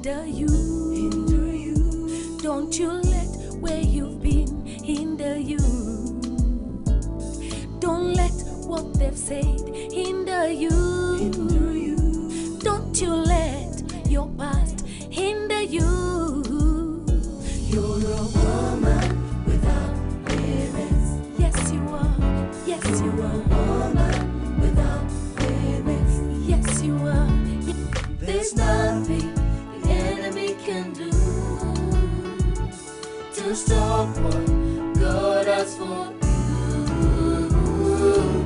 hinder you. Don't you let where you've been hinder you. Don't let what they've said hinder you. Don't you let your past hinder you. You're a woman without limits. Yes, you are. Yes, you are. A woman without limits. Yes, you are. There's nothing the enemy can do to stop what God has for you.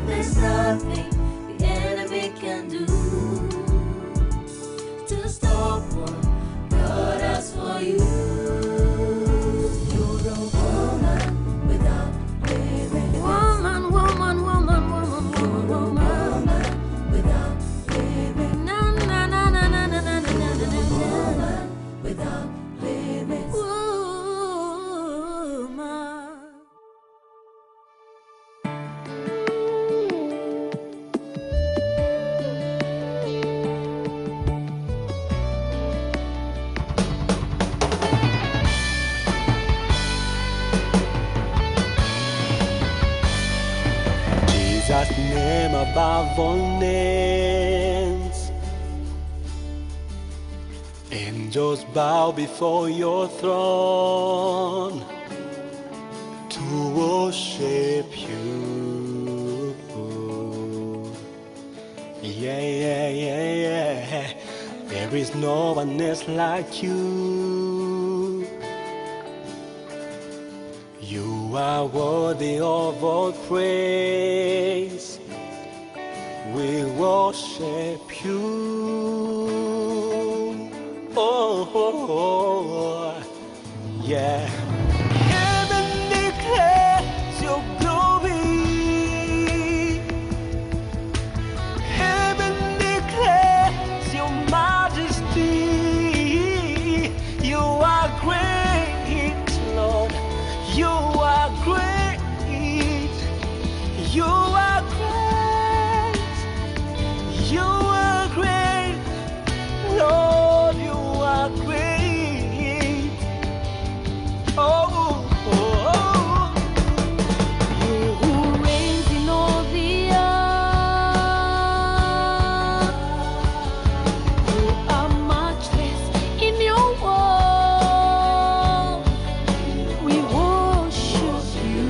There's nothing the enemy can do to stop what God has for you. You're a woman without limits. Woman, woman, woman, woman, woman, woman without limits. Na na na na na na na na na na. Woman without limits. Woman. Jesus' name above all names. Angels bow before your throne to worship you. Yeah, yeah, yeah, yeah. There is no one else like you. You are worthy of all praise. We worship you. Oh, oh, oh, yeah. Heaven declares your glory. Heaven declares your majesty. You are great, Lord. You are great. You are great. You are great. Lord, you are great. Oh, oh, oh. You who reigns in all the earth, you are matchless in your world. We worship you.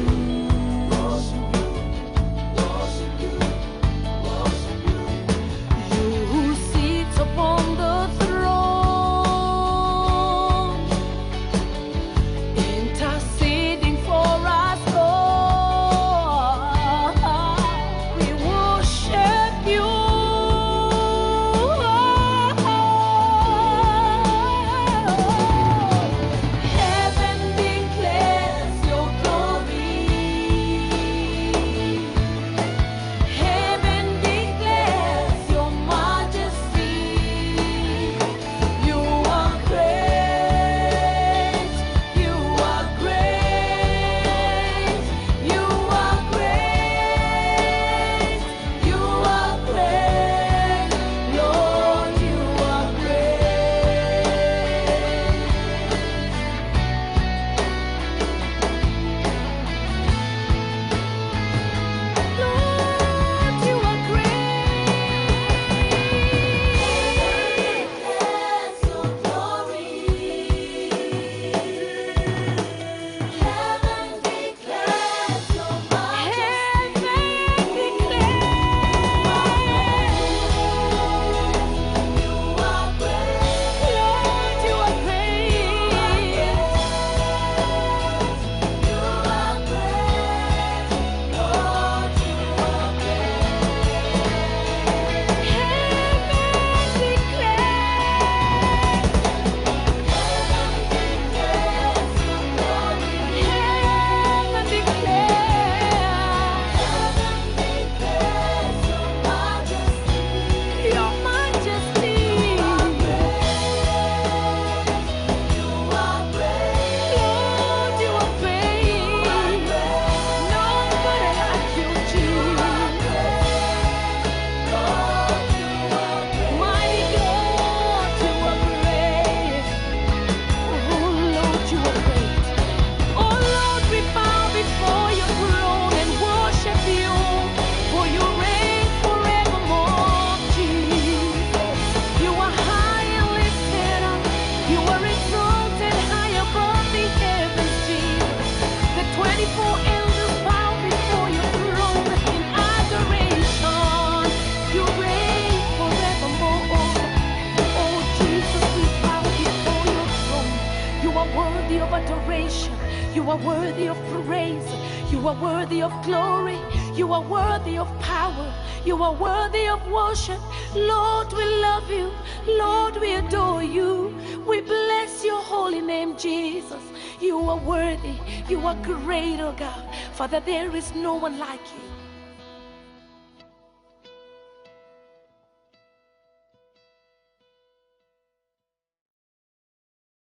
are worthy of praise. You are worthy of glory. You are worthy of power. You are worthy of worship. Lord, we love you. Lord, we adore you. We bless your holy name, Jesus. You are worthy. You are great, oh God. Father, there is no one like you.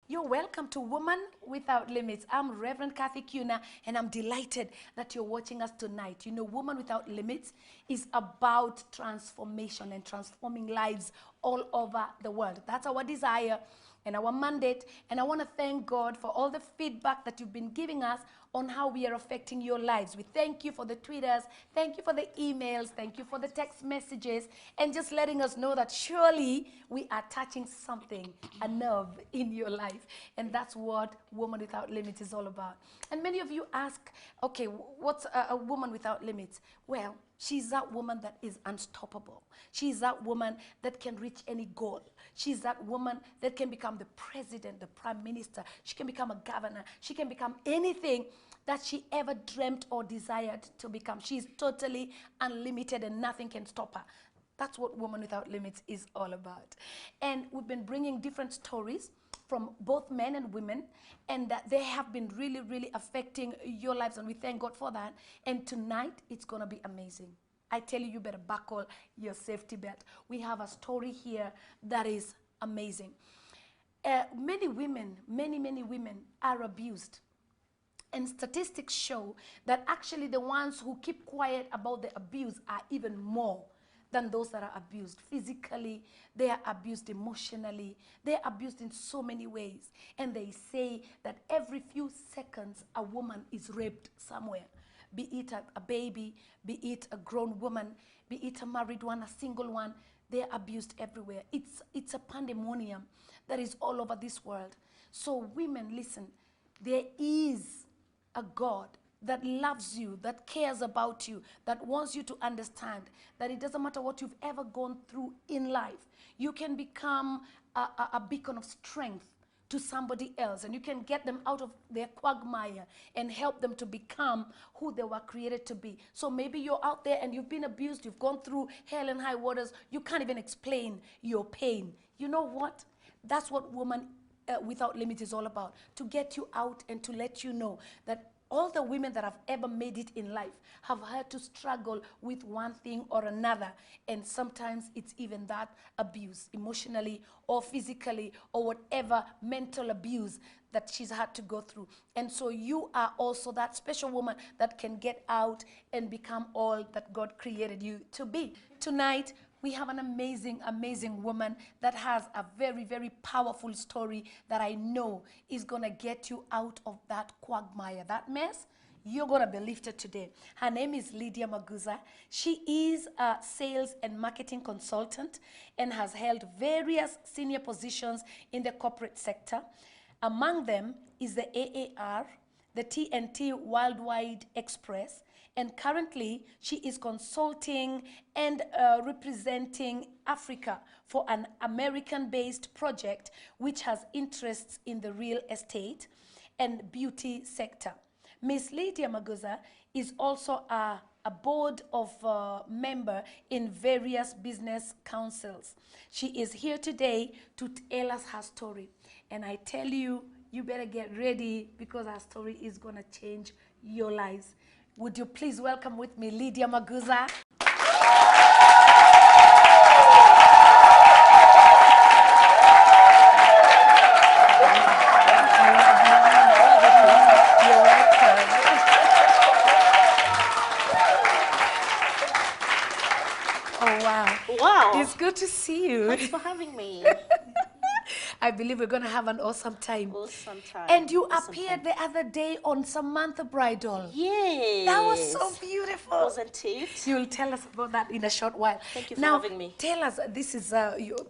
You're welcome to Woman Without Limits. I'm Reverend Kathy Kiuna, and I'm delighted that you're watching us tonight. You know, Woman Without Limits is about transformation and transforming lives all over the world. That's our desire and our mandate. And I want to thank God for all the feedback that you've been giving us on how we are affecting your lives. We thank you for the Twitters, thank you for the emails, thank you for the text messages, and just letting us know that surely we are touching something, a nerve in your life. And that's what Woman Without Limits is all about. And many of you ask, okay, what's a woman without limits? Well, she's that woman that is unstoppable. She's that woman that can reach any goal. She's that woman that can become the president, the prime minister. She can become a governor. She can become anything that she ever dreamt or desired to become. She's totally unlimited and nothing can stop her. That's what Woman Without Limits is all about. And we've been bringing different stories from both men and women, and that they have been really, really affecting your lives, and we thank God for that. And tonight, it's going to be amazing. I tell you, you better buckle your safety belt. We have a story here that is amazing. Many women, many women are abused. And statistics show that actually the ones who keep quiet about the abuse are even more than those that are abused. Physically, they are abused emotionally. They are abused in so many ways. And they say that every few seconds, a woman is raped somewhere. Be it a baby, be it a grown woman, be it a married one, a single one. They are abused everywhere. It's a pandemonium that is all over this world. So women, listen, there is a God that loves you, that cares about you, that wants you to understand that it doesn't matter what you've ever gone through in life. You can become a beacon of strength to somebody else, and you can get them out of their quagmire and help them to become who they were created to be. So maybe you're out there and you've been abused, you've gone through hell and high waters, you can't even explain your pain. You know what? That's what Woman Without Limits is all about, to get you out and to let you know that all the women that have ever made it in life have had to struggle with one thing or another. And sometimes it's even that abuse, emotionally or physically or whatever mental abuse that she's had to go through. And so you are also that special woman that can get out and become all that God created you to be. Tonight, we have an amazing, amazing woman that has a very, very powerful story that I know is going to get you out of that quagmire, that mess. You're going to be lifted today. Her name is Lydia Nyabwa. She is a sales and marketing consultant and has held various senior positions in the corporate sector. Among them is the AAR, the TNT Worldwide Express, and currently she is consulting and representing Africa for an American-based project which has interests in the real estate and beauty sector. Miss Lydia Nyabwa is also a board of member in various business councils. She is here today to tell us her story. And I tell you, you better get ready because her story is going to change your lives. Would you please welcome with me Lydia Nyabwa? You're welcome. Oh, wow. Wow. It's good to see you. Thanks for having me. I believe we're going to have an awesome time. Awesome time. And you Awesome appeared time. the other day on Samantha Bridal. Yes. That was so beautiful. Wasn't it? You'll tell us about that in a short while. Thank you for now, having me. Tell us, this is,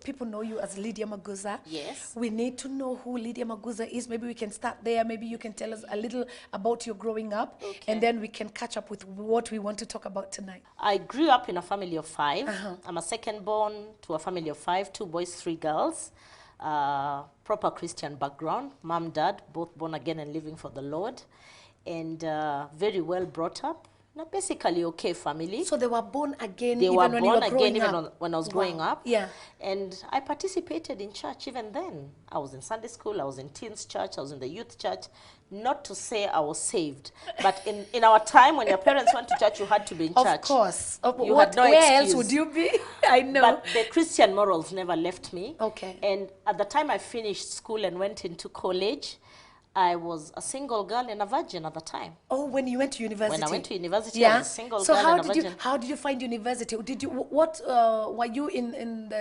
people know you as Lydia Nyabwa. Yes. We need to know who Lydia Nyabwa is. Maybe we can start there. Maybe you can tell us a little about your growing up. Okay. And then we can catch up with what we want to talk about tonight. I grew up in a family of 5. I'm a second born to a family of 5, 2 boys, 3 girls. proper Christian background. Mom, dad, both born again and living for the Lord. And very well brought up. Now, basically, okay family. So they were born again They were even when you born were again growing even up? when I was growing up. Yeah. And I participated in church even then. I was in Sunday school, I was in teens church, I was in the youth church. Not to say I was saved, but in our time when your parents went to church, you had to be in church. Of course. You had no where else excuse. would you be? I know. But the Christian morals never left me. Okay. And at the time I finished school and went into college, I was a single girl and a virgin at the time. Oh, when you went to university? When I went to university, yeah. I was a single so girl how and a did virgin. how did you find university? Did you were you in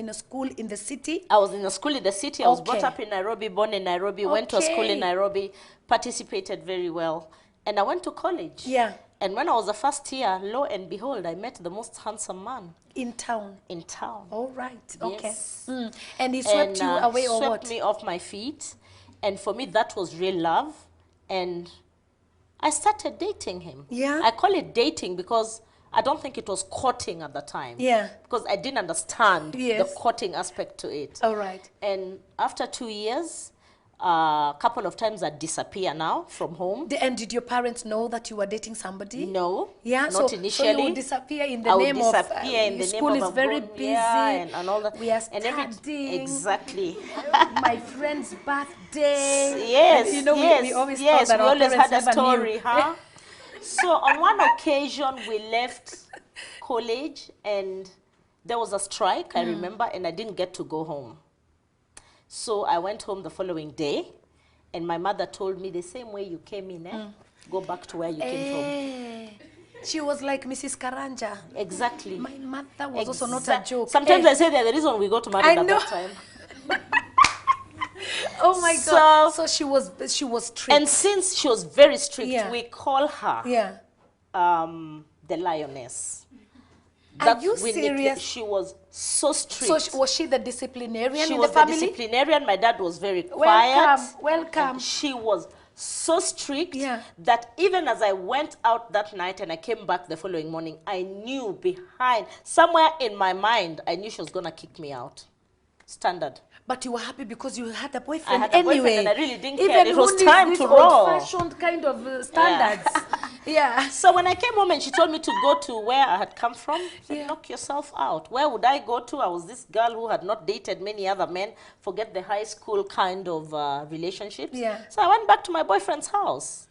a school in the city? I was in a school in the city. I was brought Okay. up in Nairobi, born in Nairobi, went to a school in Okay. Nairobi, participated very well. And I went to college. Yeah. And when I was the first year, lo and behold, I met the most handsome man In town. in town. All right. Okay. Yes. And he swept And, you away or swept what? me off my feet. And for me, that was real love. And I started dating him. Yeah. I call it dating because I don't think it was courting at the time. Yeah. Because I didn't understand Yes. the courting aspect to it. All right. And after 2 years, a couple of times I'd disappear now from home. And did your parents know that you were dating somebody? No, Yeah, not so initially. So you would disappear in the I would name of disappear in the school name is of very a busy. grown- yeah, and all that. We are And studying. exactly. My friend's birthday. Yes, And, you know, yes, we always yes. thought that We our always parents had a never knew. story, huh? So on one occasion, we left college, and there was a strike. I remember, and I didn't get to go home. So I went home the following day, and my mother told me the same way you came in, go back to where you came from. Eh, she was like Mrs. Karanja. Exactly. My mother was also not a Exact- joke. Sometimes Eh, I say they're the reason we got I married at know. that time. oh my So- God. So she was strict. And since she was very strict, Yeah. we call her yeah. the lioness. Are you we serious? She was so strict. So was she the disciplinarian She in was the family? disciplinarian. My dad was very quiet. Welcome. And she was so strict Yeah. that even as I went out that night and I came back the following morning, I knew behind, somewhere in my mind, I knew she was going to kick me out. Standard. But you were happy because you had a boyfriend I had a boyfriend anyway. and I really didn't Even care. It was who needs time this to roll. old-fashioned kind of standards. Yeah. So when I came home and she told me to go to where I had come from, she said, Yeah. knock yourself out. Where would I go to? I was this girl who had not dated many other men, forget the high school kind of relationships. Yeah. So I went back to my boyfriend's house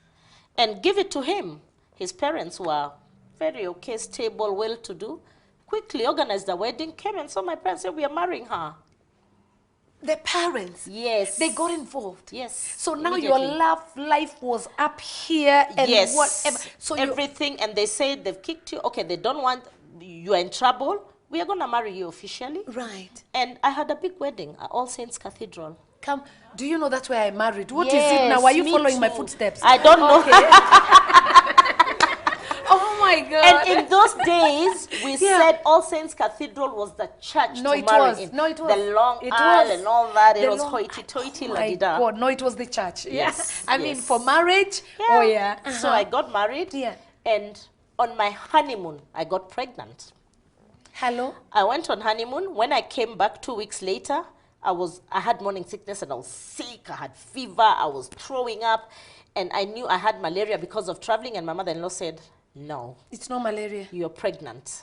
and give it to him. His parents were very okay, stable, well-to-do. Quickly organized the wedding, came and saw my parents said, we are marrying her. The parents. Yes. They got involved. Yes. So now your immediately. love life was up here and Yes. whatever. So everything, and they said they've kicked you. Okay, they don't want, you are in trouble. We are going to marry you officially. right. And I had a big wedding at All Saints Cathedral. Come. Do you know that's where I married? What is Yes, it now? Are you me following my too. footsteps? I don't know. Oh my God. And in those days, we Yeah. said All Saints Cathedral was the church No, to it marry was. in. No, it was. The long It aisle was. and all that. It The was long- hoity-toity, Oh my la-di-da. God. No, it was the church. Yes, I mean, yes. for marriage. Oh yeah. So I got married. Yeah. And on my honeymoon, I got pregnant. Hello. I went on honeymoon. When I came back 2 weeks later, I had morning sickness and I was sick. I had fever. I was throwing up. And I knew I had malaria because of traveling. And my mother-in-law said, no, It's no malaria. you're pregnant.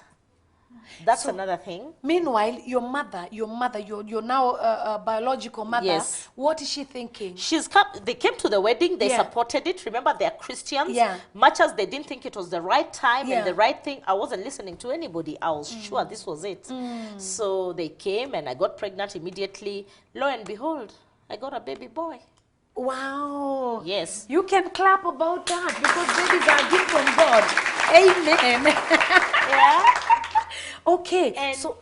That's another thing. Meanwhile, your mother, your now biological mother, Yes. what is she thinking? They came to the wedding. They Yeah. supported it. Remember, they're Christians. Yeah. Much as they didn't think it was the right time Yeah. and the right thing, I wasn't listening to anybody. I was sure this was it. So they came and I got pregnant immediately. Lo and behold, I got a baby boy. Wow. Yes. You can clap about that because babies are a gift from God. Amen. Yeah. Okay. And- So,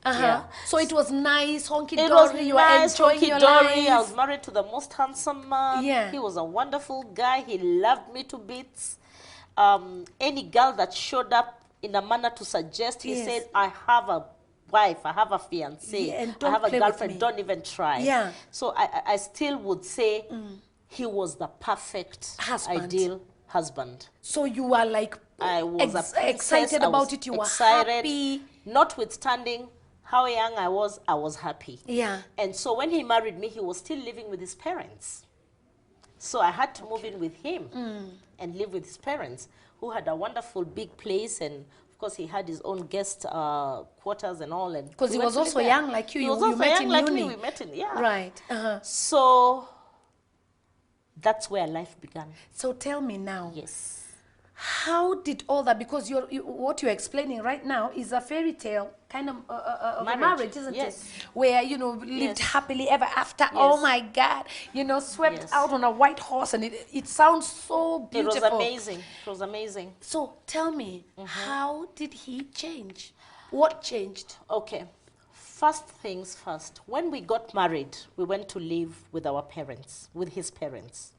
Yeah. So it was nice, honky It was dory. You were nice, enjoying your honky-dory. I life. was married to the most handsome man. Yeah. He was a wonderful guy. He loved me to bits. Any girl that showed up in a manner to suggest, he Yes. said, I have a wife, I have a fiancé, Yeah, and I don't have a play with girlfriend, me. don't even try. Yeah. So I still would say he was the perfect, Husband. ideal husband. So you were like I was a princess. excited I about was it. You were excited, happy. notwithstanding how young I was happy. Yeah. And so when he married me, he was still living with his parents. So I had to move in with him and live with his parents, who had a wonderful big place, and of course he had his own guest quarters and all. And Because he we was went to also live there. young like you. He was You also met young in like uni. me. We met in, yeah. Right. So that's where life began. So tell me now. Yes. How did all that, because what you're explaining right now is a fairy tale kind of a marriage, isn't yes. it? Where, lived Yes. happily ever after. Oh Yes. my God, swept Yes. out on a white horse, and it sounds so beautiful. It was amazing. It was amazing. So tell me, how did he change? What changed? Okay. First things first. When we got married, we went to live with our parents, with his parents.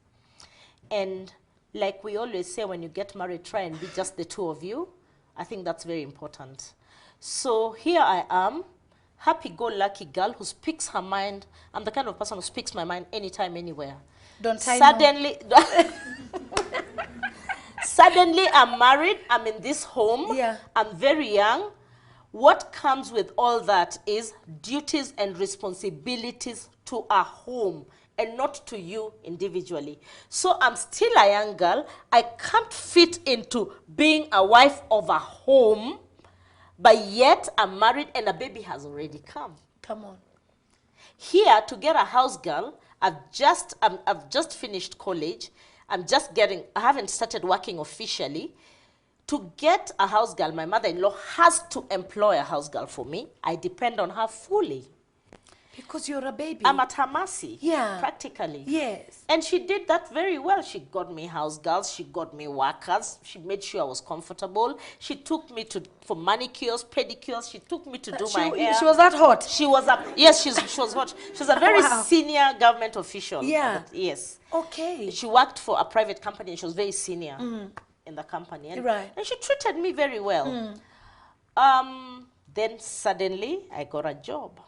And like we always say, when you get married, try and be just the two of you. I think that's very important. So here I am, happy-go-lucky girl who speaks her mind. I'm the kind of person who speaks my mind anytime, anywhere. Don't I Suddenly, suddenly I'm married, I'm in this home, Yeah. I'm very young. What comes with all that is duties and responsibilities to a home and not to you individually. So I'm still a young girl. I can't fit into being a wife of a home, but yet I'm married and a baby has already come. Come on. Here, to get a house girl, I've just finished college. I haven't started working officially. To get a house girl, my mother-in-law has to employ a house girl for me. I depend on her fully. Because you're a baby. I'm at her mercy, Yeah. practically. Yes. And she did that very well. She got me house girls, she got me workers, she made sure I was comfortable. She took me for manicures, pedicures, she took me to do my hair. She was that hot? She was she was hot. She was a very Wow. senior government official. Yeah. Yes. Okay. She worked for a private company and she was very senior in the company. And, Right. and she treated me very well. Then suddenly I got a job.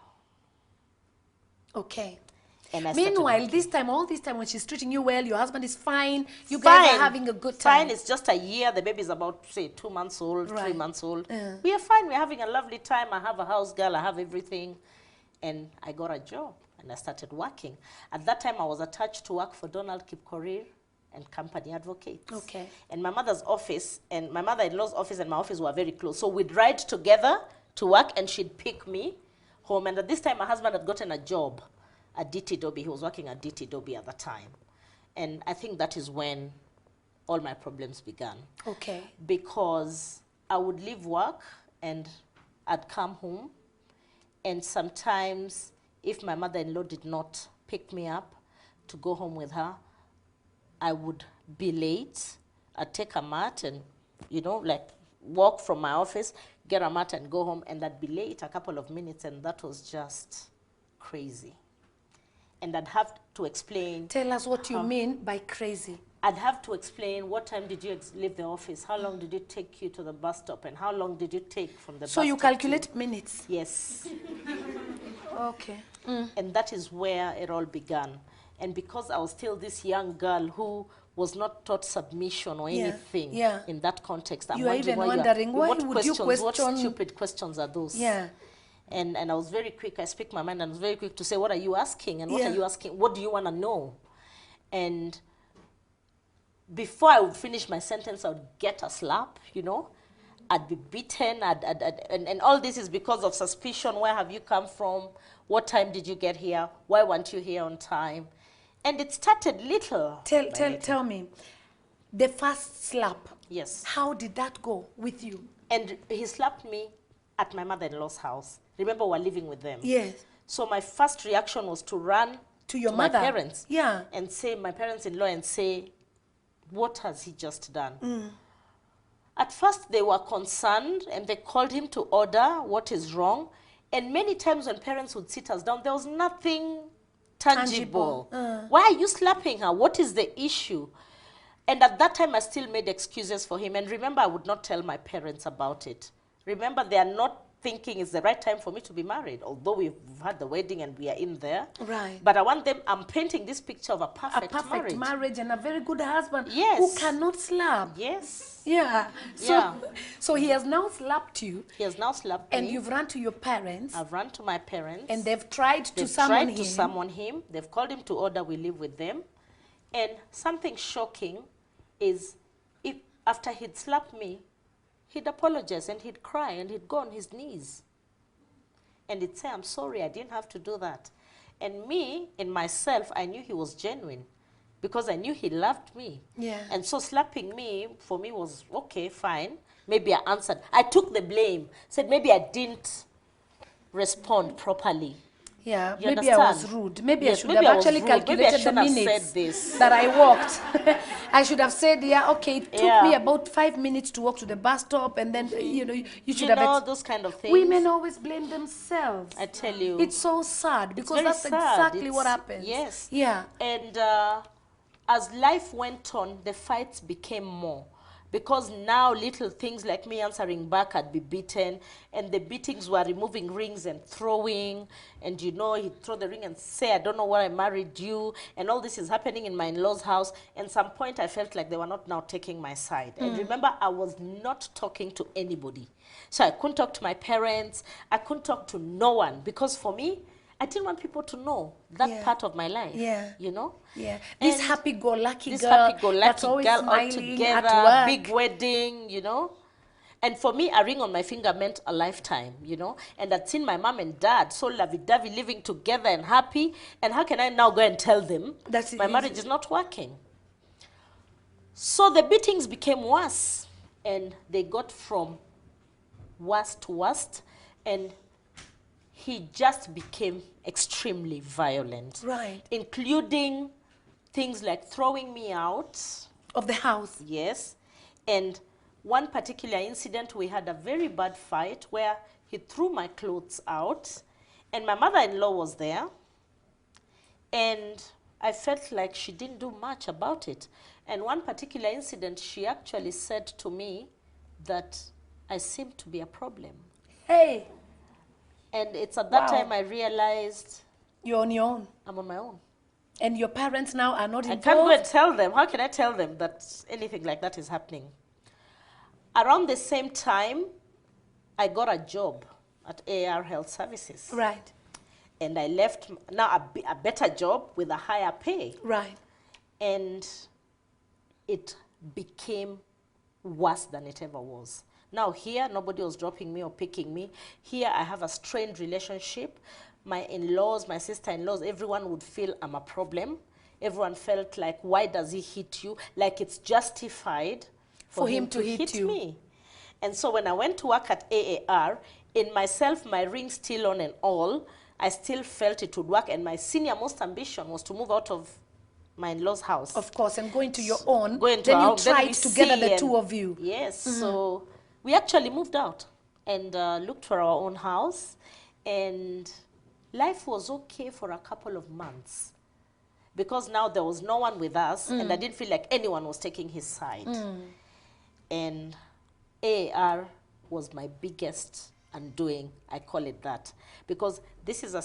Okay. And I started Meanwhile, working. all this time when she's treating you well, your husband is fine, you guys are having a good time. Fine, it's just a year. The baby is about, say, 2 months old, Right. 3 months old. We are fine. We're having a lovely time. I have a house girl. I have everything. And I got a job and I started working. At that time, I was attached to work for Donald Kipkorir and Company Advocates. Okay. And my mother's office and my mother-in-law's office and my office were very close. So we'd ride together to work and she'd pick me home. And at this time, my husband had gotten a job at DT Dobie. He was working at DT Dobie at the time. And I think that is when all my problems began. Okay. Because I would leave work and I'd come home. And sometimes, if my mother-in-law did not pick me up to go home with her, I would be late. I'd take a mat and, walk from my office, get a mat and go home, and I'd be late a couple of minutes, and that was just crazy. And I'd have to explain. Tell us what you mean by crazy. I'd have to explain what time did you leave the office, how long did it take you to the bus stop, and how long did you take from the bus stop. So you calculate minutes? Yes. Okay. And that is where it all began. And because I was still this young girl who was not taught submission or anything in that context, I'm you are even why wondering, why what would you question? What stupid questions are those? Yeah. And I was very quick, I speak my mind, and I was very quick to say, what are you asking? And what are you asking? What do you want to know? And before I would finish my sentence, I would get a slap, I'd be beaten, and all this is because of suspicion. Where have you come from? What time did you get here? Why weren't you here on time? And it started little. Tell me, the first slap. Yes. How did that go with you? And he slapped me at my mother-in-law's house. Remember, we're living with them. Yes. So my first reaction was to run To your to mother? my parents. Yeah. And say, my parents-in-law, and say, what has he just done? At first, they were concerned, and they called him to order what is wrong. And many times when parents would sit us down, there was nothing tangible. Why are you slapping her? What is the issue? And at that time, I still made excuses for him. And remember, I would not tell my parents about it. Remember, they are not thinking it's the right time for me to be married, although we've had the wedding and we are in there. Right. But I want them, I'm painting this picture of a perfect, marriage and a very good husband Yes. who cannot slap. Yes. Yeah. So, Yeah. so he has now slapped you. He has now slapped And me. you've run to your parents. I've run to my parents. And they've tried to They've summon tried to summon him. They've called him to order. We live with them. And something shocking is, if after he'd slapped me, he'd apologize and he'd cry and he'd go on his knees. And he'd say, I'm sorry, I didn't have to do that. And me, in myself, I knew he was genuine because I knew he loved me. Yeah. And so slapping me, for me, was, okay, fine. Maybe I answered. I took the blame, said maybe I didn't respond properly. Yeah, You maybe I was understand? rude. Maybe I Yes, should maybe have I was actually rude. Maybe I calculated the shouldn't have minutes said this. that I walked. I should have said, yeah, okay, it took Yeah. me about 5 minutes to walk to the bus stop, and then, you know, you should You have... know, those kind of things. Women always blame themselves. I tell you. It's so sad, because very that's sad. exactly what It's- happens. Yes. Yeah. And as life went on, the fights became more. Because now little things like me answering back, I'd be beaten. And the beatings were removing rings and throwing. And you know, he'd throw the ring and say, I don't know why I married you. And all this is happening in my in-laws' house. And some point I felt like they were not now taking my side. And remember, I was not talking to anybody. So I couldn't talk to my parents. I couldn't talk to no one. Because for me, I didn't want people to know that Yeah. part of my life. Yeah. You know? Yeah. This And happy-go-lucky this girl happy-go-lucky that's always girl all smiling together, at work. big wedding, you know. And for me, a ring on my finger meant a lifetime, you know. And I'd seen my mom and dad so lovey-dovey living together and happy. And how can I now go and tell them That's my it. marriage is not working? So the beatings became worse. And they got from worse to worst. And he just became extremely violent. Right. Including things like throwing me out. Of the house. Yes. And one particular incident, we had a very bad fight where he threw my clothes out. And my mother-in-law was there. And I felt like she didn't do much about it. And one particular incident, she actually said to me that I seemed to be a problem. Hey, And it's at that Wow. time I realized you're on your own. I'm on my own. And your parents now are not I involved. can't go and tell them. How can I tell them that anything like that is happening? Around the same time, I got a job at AR Health Services. Right, And I left now a better job with a higher pay. right. And it became worse than it ever was. Now here, nobody was dropping me or picking me. Here, I have a strained relationship. My in-laws, my sister-in-laws, everyone would feel I'm a problem. Everyone felt like, why does he hit you? Like it's justified For him to hit you. me. And so when I went to work at AAR, in myself, my ring still on and all, I still felt it would work. And my senior most ambition was to move out of my in-laws' house. Of course, and going to your own. Go into Then our you home, then tried we together, see the and- two of you. Yes, so we actually moved out and looked for our own house. And life was okay for a couple of months because now there was no one with us and I didn't feel like anyone was taking his side. And AAR was my biggest undoing, I call it that, because this is a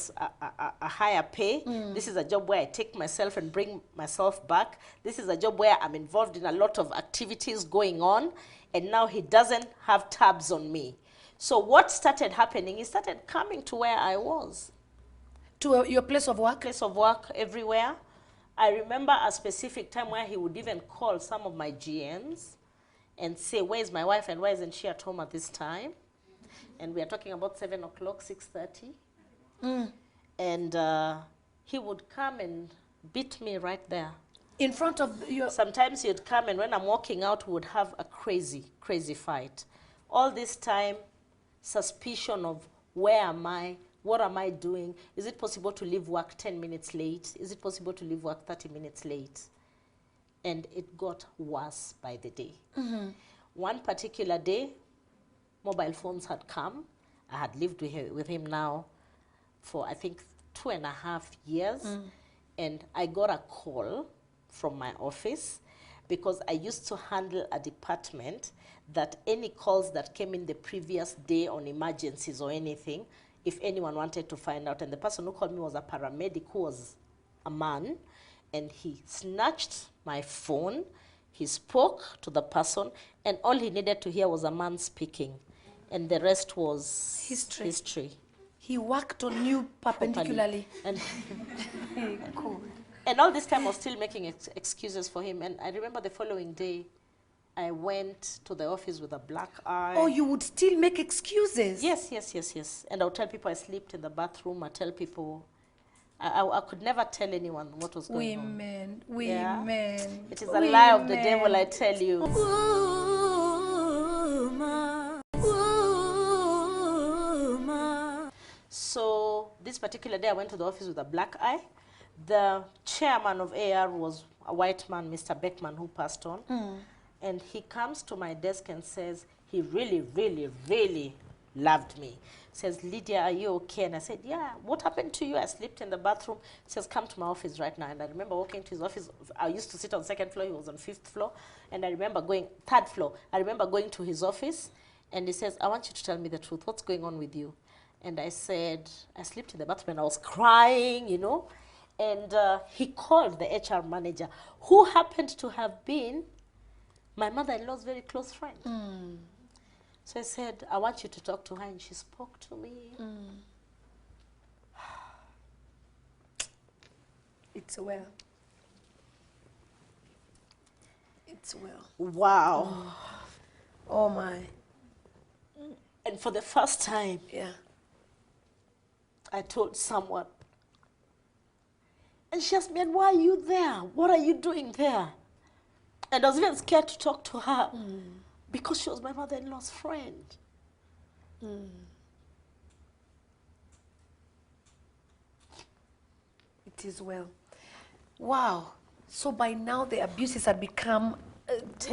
higher pay. This is a job where I take myself and bring myself back. This is a job where I'm involved in a lot of activities going on, and now he doesn't have tabs on me. So what started happening, he started coming to where I was. To your place of work? Place of work everywhere. I remember a specific time where he would even call some of my GNs and say, where's my wife and why isn't she at home at this time? And we are talking about 7 o'clock, 6:30. And he would come and beat me right there. In front of your... Sometimes he'd come and when I'm walking out, we would have a crazy, crazy fight. All this time, suspicion of where am I? What am I doing? Is it possible to leave work 10 minutes late? Is it possible to leave work 30 minutes late? And it got worse by the day. One particular day, mobile phones had come. I had lived with him now for, I think, 2.5 years. And I got a call from my office. because I used to handle a department that any calls that came in the previous day on emergencies or anything, if anyone wanted to find out, and the person who called me was a paramedic who was a man, and he snatched my phone, he spoke to the person, and all he needed to hear was a man speaking, and the rest was history. He worked on you perpendicularly. And, Cool. and all this time I was still making excuses for him. And I remember the following day, I went to the office with a black eye. Oh, you would still make excuses? Yes. And I would tell people I slept in the bathroom. I tell people, I could never tell anyone what was going on. Women. It is a lie of the devil, I tell you. So this particular day, I went to the office with a black eye. The chairman of AR was a white man, Mr. Beckman, who passed on. And he comes to my desk and says, he really, really, really loved me. Says, Lydia, are you okay? And I said, yeah. What happened to you? I slept in the bathroom. He says, come to my office right now. And I remember walking to his office. I used to sit on 2nd floor. He was on 5th floor. And I remember going, 3rd floor. I remember going to his office. And he says, I want you to tell me the truth. What's going on with you? And I said, I slept in the bathroom and I was crying, you know. And he called the HR manager, who happened to have been my mother-in-law's very close friend. So I said, I want you to talk to her. And she spoke to me. It's well. It's well. Wow. Oh my. And for the first time, Yeah. I told someone. And she asked me, and why are you there? What are you doing there? And I was even scared to talk to her because she was my mother-in-law's friend. It is well. Wow. So by now the abuses had become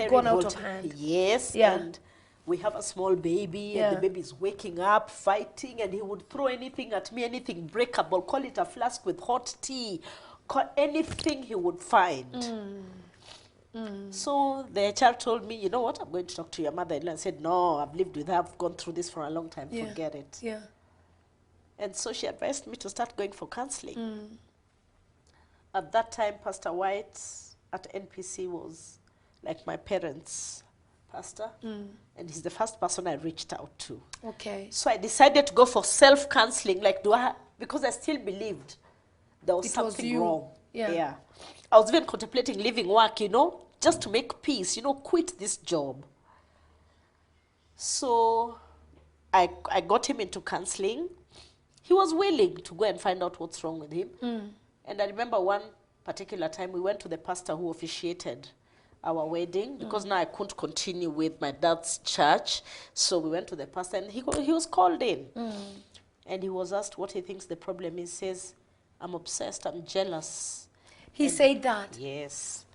gone out of hand. Yes. Yeah. And we have a small baby, Yeah. and the baby is waking up, fighting, and he would throw anything at me, anything breakable, call it a flask with hot tea, call anything he would find. So the HR told me, you know what, I'm going to talk to your mother-in-law. I said, no, I've lived with her, I've gone through this for a long time, Yeah. forget it. Yeah. And so she advised me to start going for counseling. At that time, Pastor White at NPC was like my parents' pastor, and he's the first person I reached out to. Okay. So I decided to go for self-counseling, like because I still believed there was It was something you. wrong. Yeah. I was even contemplating leaving work, you know, just to make peace, you know, quit this job. So I got him into counseling. He was willing to go and find out what's wrong with him. And I remember one particular time we went to the pastor who officiated our wedding, because now I couldn't continue with my dad's church. So we went to the pastor, and he was called in. And he was asked what he thinks the problem is. He says, I'm obsessed, I'm jealous. He said that. Yes.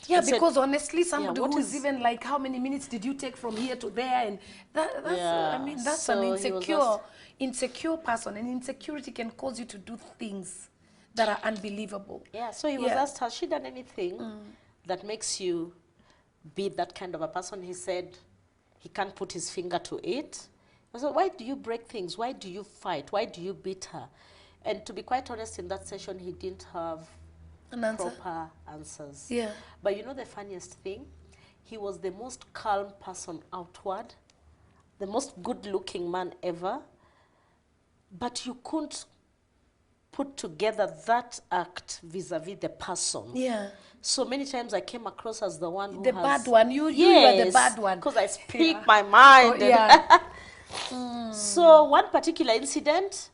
Yeah, I said, because honestly, somebody what who is is- even like, how many minutes did you take from here to there? And that's, Yeah, I mean, that's so an he was insecure person. And insecurity can cause you to do things that are unbelievable. Yeah, so he was Yeah. asked, has she done anything that makes you be that kind of a person? He said he can't put his finger to it. I said, why do you break things? Why do you fight? Why do you beat her? And to be quite honest, in that session, he didn't have An answer? proper answers. Yeah. But you know the funniest thing? He was the most calm person outward, the most good-looking man ever, but you couldn't put together that act vis-a-vis the person. Yeah. So many times I came across as the one who The has... bad one. You were the bad one. Because I speak Yeah. my mind. Oh, and- yeah. So one particular incident,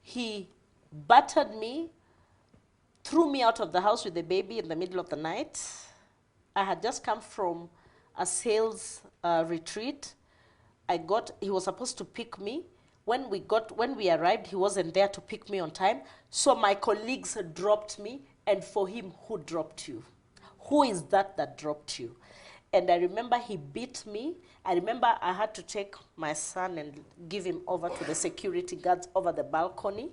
he battered me, threw me out of the house with the baby in the middle of the night. I had just come from a sales retreat. He was supposed to pick me. When we arrived, he wasn't there to pick me on time. So my colleagues dropped me, and for him, who dropped you? Who is that dropped you? And I remember he beat me. I remember I had to take my son and give him over to the security guards over the balcony.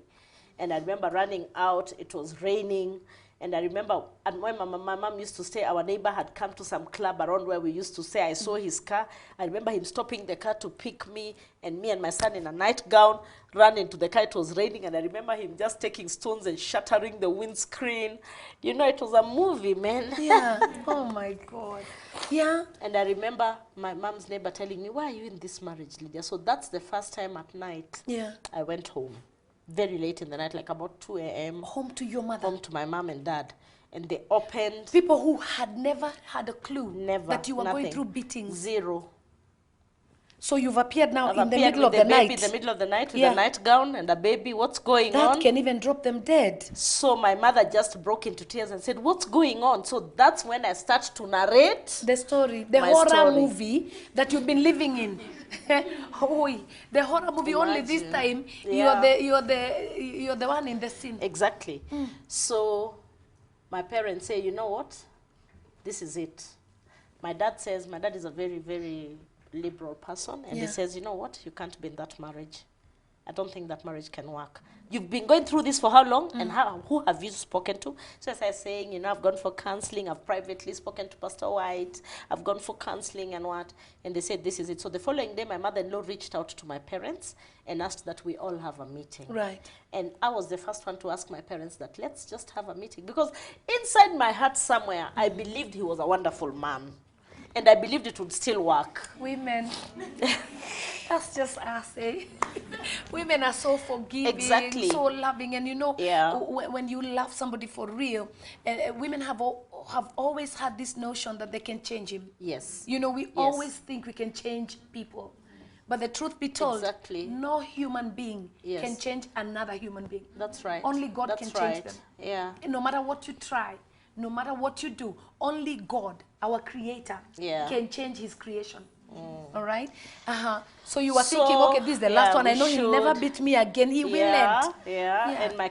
And I remember running out, it was raining, And I remember, and when my mom used to stay, our neighbor had come to some club around where we used to stay. I saw his car. I remember him stopping the car to pick me and my son in a nightgown ran into the car. It was raining, and I remember him just taking stones and shattering the windscreen. You know, it was a movie, man. Yeah. Oh my God. Yeah. And I remember my mom's neighbor telling me, why are you in this marriage, Lydia? So that's the first time at night I went home. Very late in the night, like about 2 a.m. Home to your mother? Home to my mom and dad. And they opened. People who had never had a clue Never. that you were Nothing. going through beatings. Zero. So you've appeared now I've in the appeared middle of with the baby night. in the middle of the night with a nightgown and a baby. What's going That on? can even drop them dead. So my mother just broke into tears and said, what's going on? So that's when I start to narrate The story, the my horror story. movie that you've been living in. Oh, the horror movie. Only this time Yeah. you're the one in the scene. Exactly. So my parents say, you know what? This is it. My dad is a very, very liberal person. And he says, you know what? You can't be in that marriage. I don't think that marriage can work. You've been going through this for how long? And who have you spoken to? So as I was saying, you know, I've gone for counseling. I've privately spoken to Pastor White. I've gone for counseling and what. And they said, this is it. So the following day, my mother-in-law reached out to my parents and asked that we all have a meeting. Right. And I was the first one to ask my parents that let's just have a meeting. Because inside my heart somewhere, I believed he was a wonderful man. And I believed it would still work. Women, that's just us, eh? Women are so forgiving, so loving, and you know, when you love somebody for real, women have always had this notion that they can change him. Yes. You know, we always think we can change people. But the truth be told, no human being can change another human being. That's right. Only God can change them. Yeah. And no matter what you try, no matter what you do, only God, our creator, can change his creation. All right? So you were thinking, okay, this is the last one. I know he'll never beat me again. He will end. Yeah. And my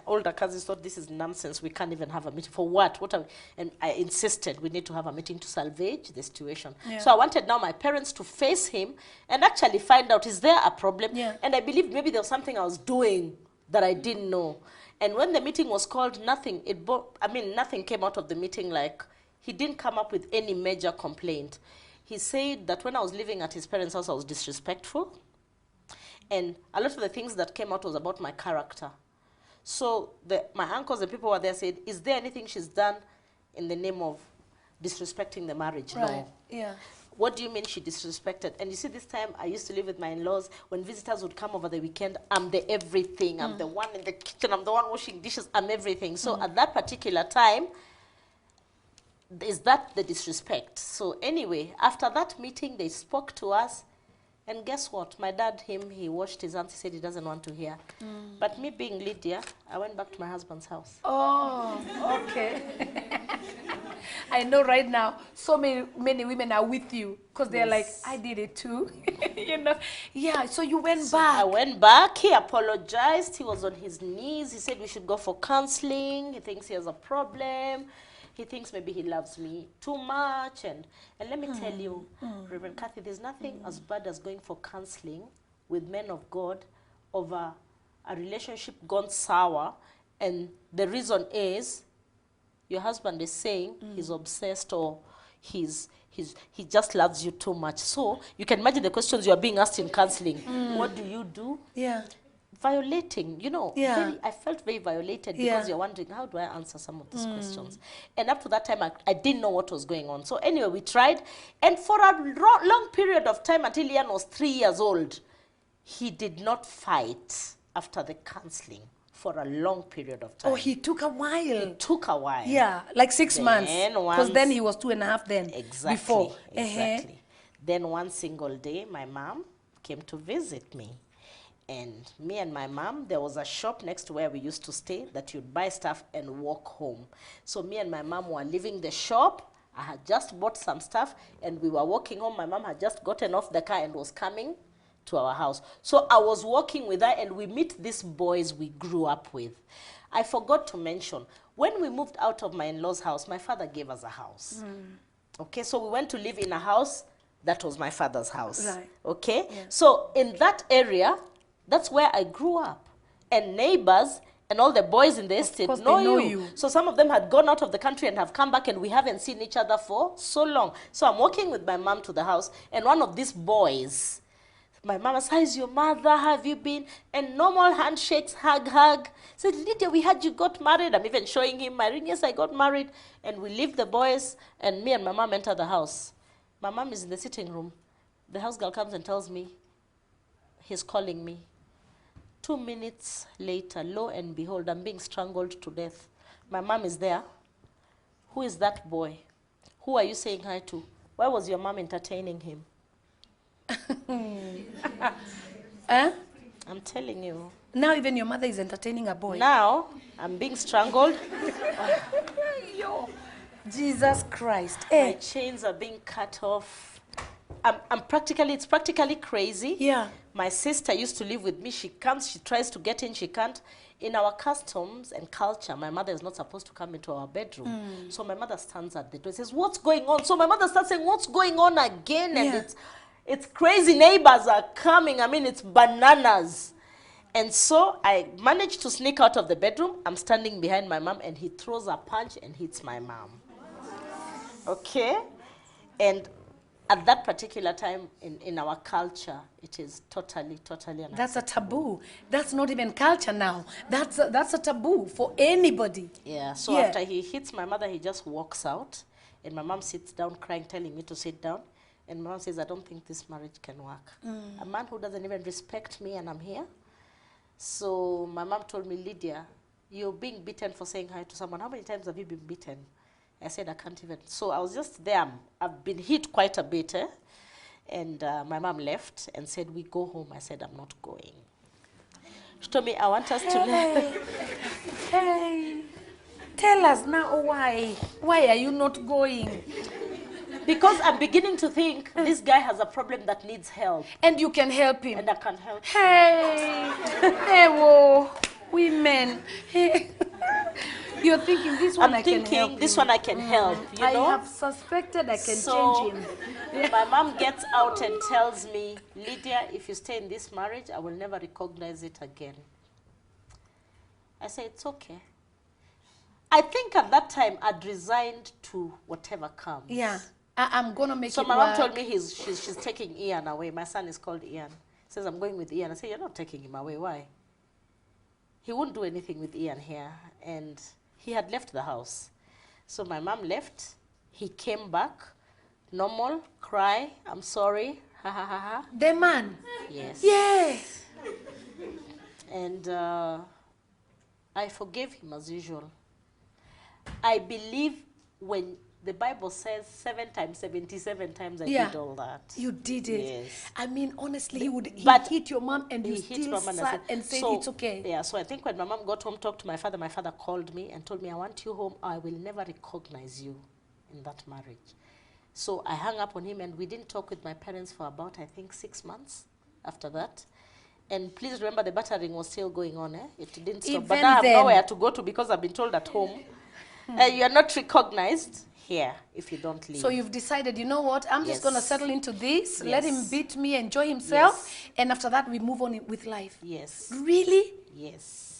older cousins thought this is nonsense. We can't even have a meeting. For what? And I insisted we need to have a meeting to salvage the situation. So I wanted now my parents to face him and actually find out, is there a problem? And I believed maybe there was something I was doing that I didn't know. And when the meeting was called, nothing came out of the meeting. Like, he didn't come up with any major complaint. He said that when I was living at his parents' house, I was disrespectful. And a lot of the things that came out was about my character. So my uncles and people were there said, is there anything she's done in the name of disrespecting the marriage? Right. No. Yeah. What do you mean she disrespected? And you see, this time I used to live with my in-laws. When visitors would come over the weekend, I'm the everything. I'm the one in the kitchen. I'm the one washing dishes. I'm everything. So at that particular time, is that the disrespect? So anyway, after that meeting, they spoke to us. And guess what? My dad, he washed his hands. He said he doesn't want to hear. But me being Lydia, I went back to my husband's house. Oh, okay. I know right now, so many women are with you because they're like, I did it too. You know? Yeah, so you went back. I went back. He apologized. He was on his knees. He said we should go for counseling. He thinks he has a problem. He thinks maybe he loves me too much. And let me tell you, Reverend Kathy, there's nothing as bad as going for counseling with men of God over a relationship gone sour. And the reason is your husband is saying he's obsessed or he just loves you too much. So you can imagine the questions you are being asked in counseling. What do you do? Yeah. Violating, you know. I felt very violated because you're wondering, how do I answer some of these questions? And up to that time, I didn't know what was going on. So anyway, we tried. And for a long period of time, until Ian was 3 years old, he did not fight after the counseling for a long period of time. Oh, he took a while. It took a while. Yeah, like 6 months. Because then he was 2.5 then. Exactly. Before. Exactly. Then one single day, my mom came to visit me. And me and my mom, there was a shop next to where we used to stay that you'd buy stuff and walk home. So me and my mom were leaving the shop. I had just bought some stuff and we were walking home. My mom had just gotten off the car and was coming to our house. So I was walking with her and we meet these boys we grew up with. I forgot to mention, when we moved out of my in-laws' house, my father gave us a house. Okay, so we went to live in a house that was my father's house. Right. Okay, so in that area, that's where I grew up. And neighbors And all the boys in the estate know you. So some of them had gone out of the country and have come back, and we haven't seen each other for so long. So I'm walking with my mom to the house, and one of these boys, my mama says, "How's your mother? How have you been?" And normal handshakes, hug. Said, "Lydia, we heard you got married." I'm even showing him my ring. Yes, I got married. And we leave the boys, and me and my mom enter the house. My mom is in the sitting room. The house girl comes and tells me, "He's calling me." 2 minutes later, lo and behold, I'm being strangled to death. My mom is there. "Who is that boy? Who are you saying hi to? Why was your mom entertaining him?" I'm telling you. Now even your mother is entertaining a boy. Now I'm being strangled. Yo, Jesus Christ. My chains are being cut off. It's practically crazy. Yeah. My sister used to live with me. She comes, she tries to get in, she can't. In our customs and culture, my mother is not supposed to come into our bedroom. So my mother stands at the door and says, "What's going on?" So my mother starts saying, "What's going on again?" And it's crazy. Neighbors are coming. I mean, it's bananas. And so I managed to sneak out of the bedroom. I'm standing behind my mom, and he throws a punch and hits my mom. Okay? And at that particular time in our culture, it is totally unacceptable. That's a taboo. That's not even culture now. That's a taboo for anybody. Yeah, so after he hits my mother, he just walks out. And my mom sits down crying, telling me to sit down. And my mom says, "I don't think this marriage can work. A man who doesn't even respect me, and I'm here." So my mom told me, "Lydia, you're being beaten for saying hi to someone. How many times have you been beaten?" I said, "I can't even." So I was just there. I've been hit quite a bit. And my mom left and said, "We go home." I said, "I'm not going." She told me, "I want us to live." Hey, tell us now why. Why are you not going? Because I'm beginning to think this guy has a problem that needs help. And you can help him. And I can help him. Hey, whoa, women. Hey. You're thinking this one I can help. This one I can help. You know? I have suspected I can change him. My mom gets out and tells me, "Lydia, if you stay in this marriage, I will never recognize it again." I say, "It's okay." I think at that time I'd resigned to whatever comes. Yeah. I'm going to make it work. So my mom told me she's taking Ian away. My son is called Ian. Says, "I'm going with Ian." I say, "You're not taking him away. Why?" He wouldn't do anything with Ian here. And he had left the house. So my mom left. He came back. Normal. Cry. "I'm sorry." Ha ha ha ha. The man? Yes. Yes. And I forgave him as usual. I believe when the Bible says 7 times, 77 times, I did all that. You did it. Yes. I mean, honestly, he hit your mom and you still sat and said it's okay. Yeah, so I think when my mom got home, talked to my father called me and told me, "I want you home. I will never recognize you in that marriage." So I hung up on him, and we didn't talk with my parents for about, I think, 6 months after that. And please remember, the battering was still going on. It didn't stop. Even but now I have then. nowhere to go to because I've been told at home, "You are not recognized here if you don't leave." So you've decided, you know what, I'm just going to settle into this, let Yes. him beat me, enjoy himself, and after that we move on with life. Yes. Really? Yes.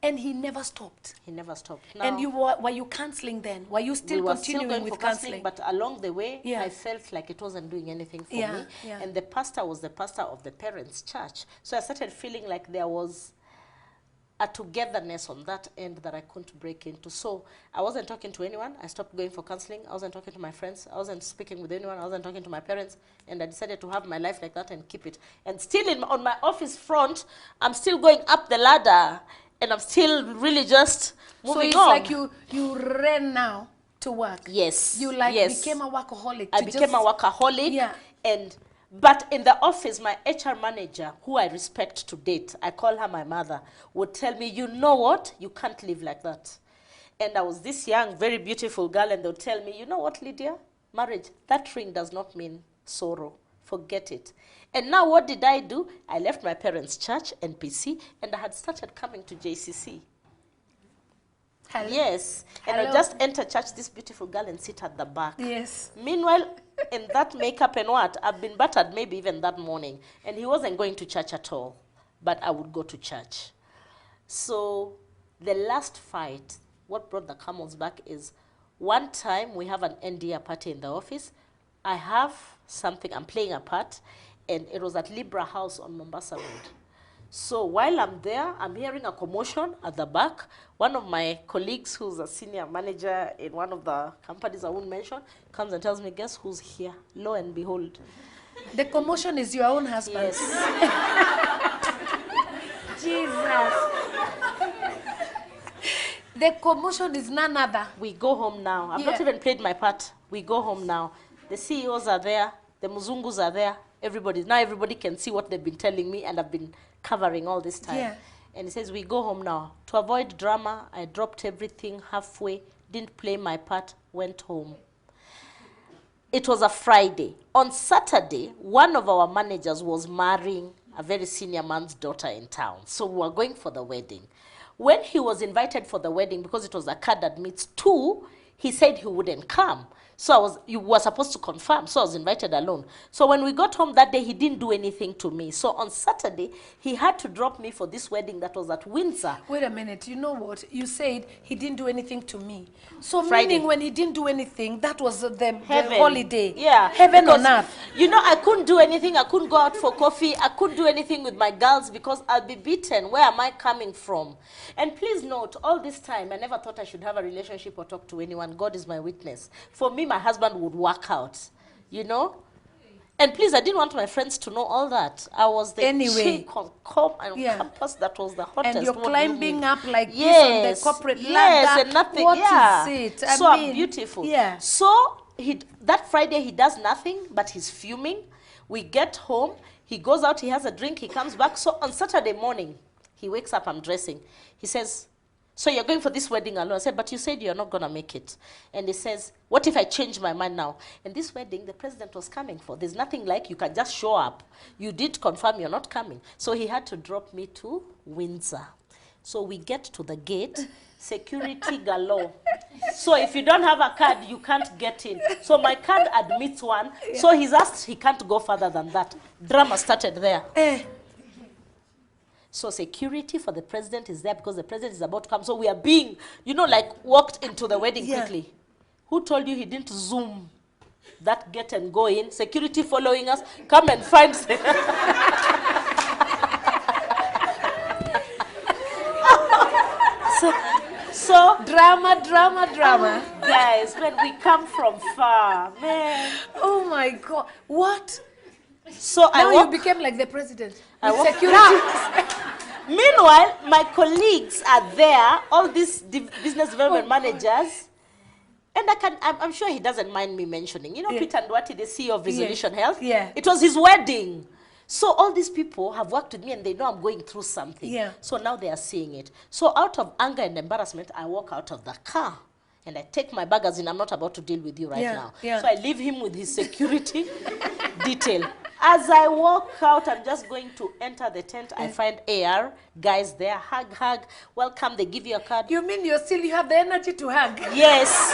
And he never stopped. He never stopped. And were you counseling then? Were you still continuing with counseling? But along the way, I felt like it wasn't doing anything for me. Yeah. And the pastor was the pastor of the parents' church. So I started feeling like there was a togetherness on that end that I couldn't break into. So I wasn't talking to anyone. I stopped going for counseling. I wasn't talking to my friends. I wasn't speaking with anyone. I wasn't talking to my parents. And I decided to have my life like that and keep it. And still on my office front, I'm still going up the ladder. And I'm still really just moving on. So it's like you ran now to work. Yes. You became a workaholic. I became a workaholic. Yeah. But in the office, my HR manager, who I respect to date, I call her my mother, would tell me, "You know what? You can't live like that." And I was this young, very beautiful girl, and they would tell me, "You know what, Lydia? Marriage, that ring does not mean sorrow. Forget it." And now what did I do? I left my parents' church, NPC, and I had started coming to JCC. Hello. Yes. And Hello. I just enter church, this beautiful girl, and sit at the back. Yes. Meanwhile, in that makeup and what, I've been battered maybe even that morning. And he wasn't going to church at all. But I would go to church. So the last fight, what brought the camels back is one time we have an NDA party in the office. I have something, I'm playing a part, and it was at Libra House on Mombasa Road. So while I'm there, I'm hearing a commotion at the back. One of my colleagues who's a senior manager in one of the companies I won't mention comes and tells me, guess who's here? Lo and behold. The commotion is your own husband. Yes. Jesus. The commotion is none other. We go home now. I've not even played my part. We go home now. The CEOs are there. The Muzungus are there. Now everybody can see what they've been telling me, and I've been covering all this time. Yeah. And he says, we go home now. To avoid drama, I dropped everything halfway, didn't play my part, went home. It was a Friday. On Saturday, one of our managers was marrying a very senior man's daughter in town. So we were going for the wedding. When he was invited for the wedding, because it was a card that meets two, he said he wouldn't come. So you were supposed to confirm, so I was invited alone. So when we got home that day, he didn't do anything to me. So on Saturday, he had to drop me for this wedding that was at Windsor. Wait a minute, you know what? You said he didn't do anything to me. So Friday. meaning when he didn't do anything, that was the Heaven. holiday. Yeah. Heaven on earth. You know, I couldn't do anything. I couldn't go out for coffee. I couldn't do anything with my girls because I'll be beaten. Where am I coming from? And please note, all this time, I never thought I should have a relationship or talk to anyone. God is my witness. For me, my husband would work out, you know? And please, I didn't want my friends to know all that. I was the chick on campus that was the hottest. And you're climbing up like this on the corporate ladder. Yes, and nothing. What is it? I'm beautiful. Yeah. So that Friday, he does nothing, but he's fuming. We get home. He goes out. He has a drink. He comes back. So on Saturday morning, he wakes up. I'm dressing. He says, so you're going for this wedding alone? I said, but you said you're not going to make it. And he says, what if I change my mind now? And this wedding, the president was coming for. There's nothing like you can just show up. You did confirm you're not coming. So he had to drop me to Windsor. So we get to the gate, security galore. So if you don't have a card, you can't get in. So my card admits one. Yeah. So he's asked he can't go further than that. Drama started there. So security for the president is there because the president is about to come. So we are being, walked into the wedding quickly. Who told you he didn't zoom that get and go in? Security following us. Come and find. So drama. Guys, when we come from far, man. Oh my God. What? So now you became like the president. Security. Meanwhile, my colleagues are there, all these business development managers, and I'm sure he doesn't mind me mentioning. Peter Ndwati, the CEO of Resolution Health, it was his wedding. So all these people have worked with me and they know I'm going through something. Yeah. So now they are seeing it. So out of anger and embarrassment, I walk out of the car and I take my bag as in I'm not about to deal with you right now. Yeah. So I leave him with his security detail. As I walk out, I'm just going to enter the tent. I find AR guys there, hug, welcome. They give you a card. You mean you have the energy to hug? Yes.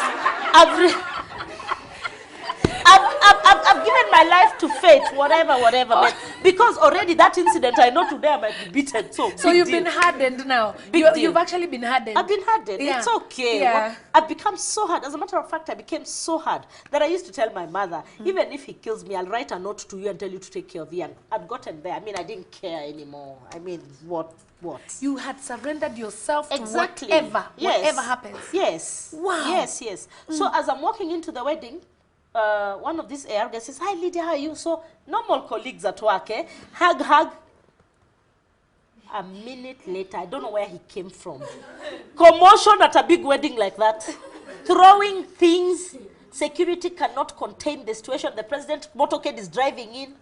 I've given my life to fate, whatever. But because already that incident, I know today I might be beaten. So you've been hardened now. You've actually been hardened. I've been hardened. Yeah. It's okay. Yeah. I've become so hard. As a matter of fact, I became so hard that I used to tell my mother, even if he kills me, I'll write a note to you and tell you to take care of Ian. I'd gotten there. I mean, I didn't care anymore. I mean, what? You had surrendered yourself to whatever happens. Yes. Wow. Yes. So as I'm walking into the wedding, one of these AR guys says, hi Lydia, how are you? So normal colleagues at work, hug. A minute later, I don't know where he came from. Commotion at a big wedding like that. Throwing things. Security cannot contain the situation. The president motorcade is driving in.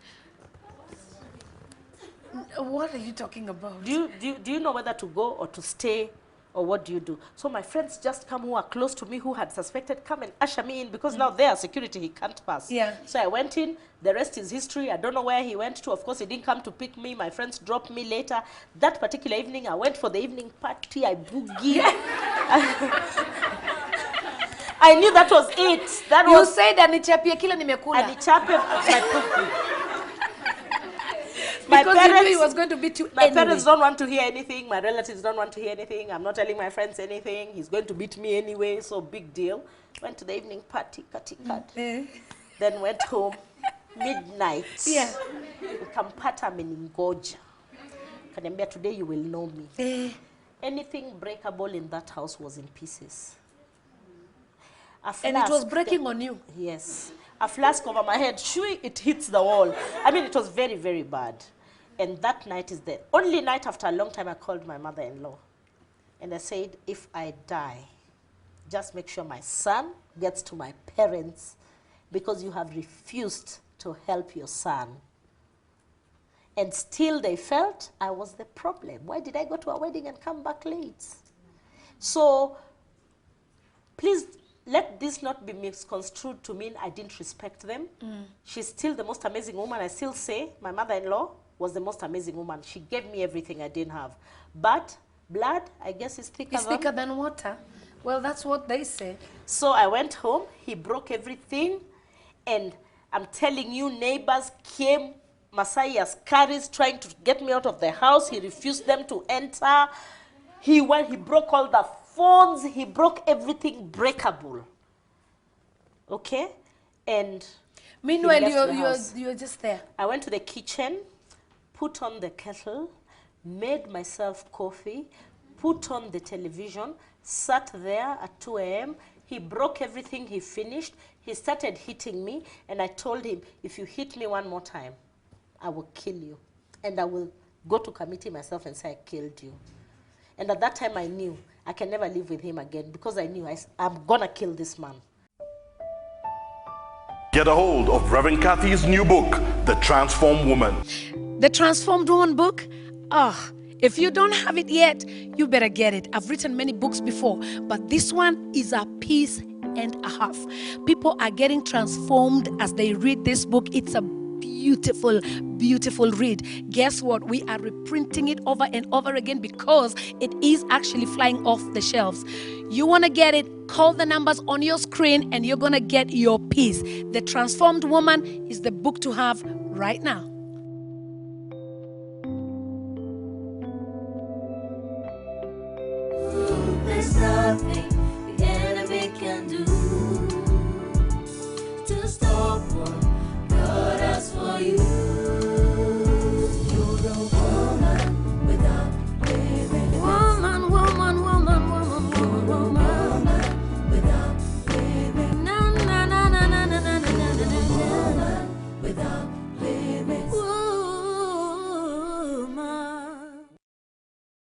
What are you talking about? Do you know whether to go or to stay? Or what do you do? So my friends just come who are close to me, who had suspected, come and usher me in because now they are security, he can't pass. Yeah. So I went in, the rest is history. I don't know where he went to. Of course, he didn't come to pick me. My friends dropped me later. That particular evening, I went for the evening party. I boogied. I knew that was it. You said anichapie kila nimekula. Anichape. Because you knew he was going to beat you My anyway. parents don't want to hear anything. My relatives don't want to hear anything. I'm not telling my friends anything. He's going to beat me anyway, so big deal. Went to the evening party, cut. Then went home, midnight. Yeah. Nikampata ameningoja. Kaniambia, today you will know me. Anything breakable in that house was in pieces. And it was breaking on you. Yes. A flask over my head, shui, it hits the wall. I mean, it was very, very bad. And that night is the only night after a long time I called my mother-in-law. And I said, if I die, just make sure my son gets to my parents because you have refused to help your son. And still they felt I was the problem. Why did I go to a wedding and come back late? So please let this not be misconstrued to mean I didn't respect them. She's still the most amazing woman. I still say my mother-in-law was the most amazing woman. She gave me everything I didn't have. But blood, I guess, is thicker than water. Well, that's what they say. So I went home. He broke everything. And I'm telling you, neighbors came, Masai Askaris trying to get me out of the house. He refused them to enter. He broke all the phones. He broke everything breakable. Okay? And meanwhile, you're just there. I went to the kitchen, put on the kettle, made myself coffee, put on the television, sat there at 2 a.m. He broke everything he finished. He started hitting me, and I told him, if you hit me one more time, I will kill you. And I will go to committee myself and say I killed you. And at that time I knew I can never live with him again because I knew I'm gonna kill this man. Get a hold of Reverend Kathy's new book, The Transformed Woman. The Transformed Woman book? If you don't have it yet, you better get it. I've written many books before, but this one is a piece and a half. People are getting transformed as they read this book. It's a beautiful, beautiful read. Guess what? We are reprinting it over and over again because it is actually flying off the shelves. You want to get it? Call the numbers on your screen and you're going to get your piece. The Transformed Woman is the book to have right now. There's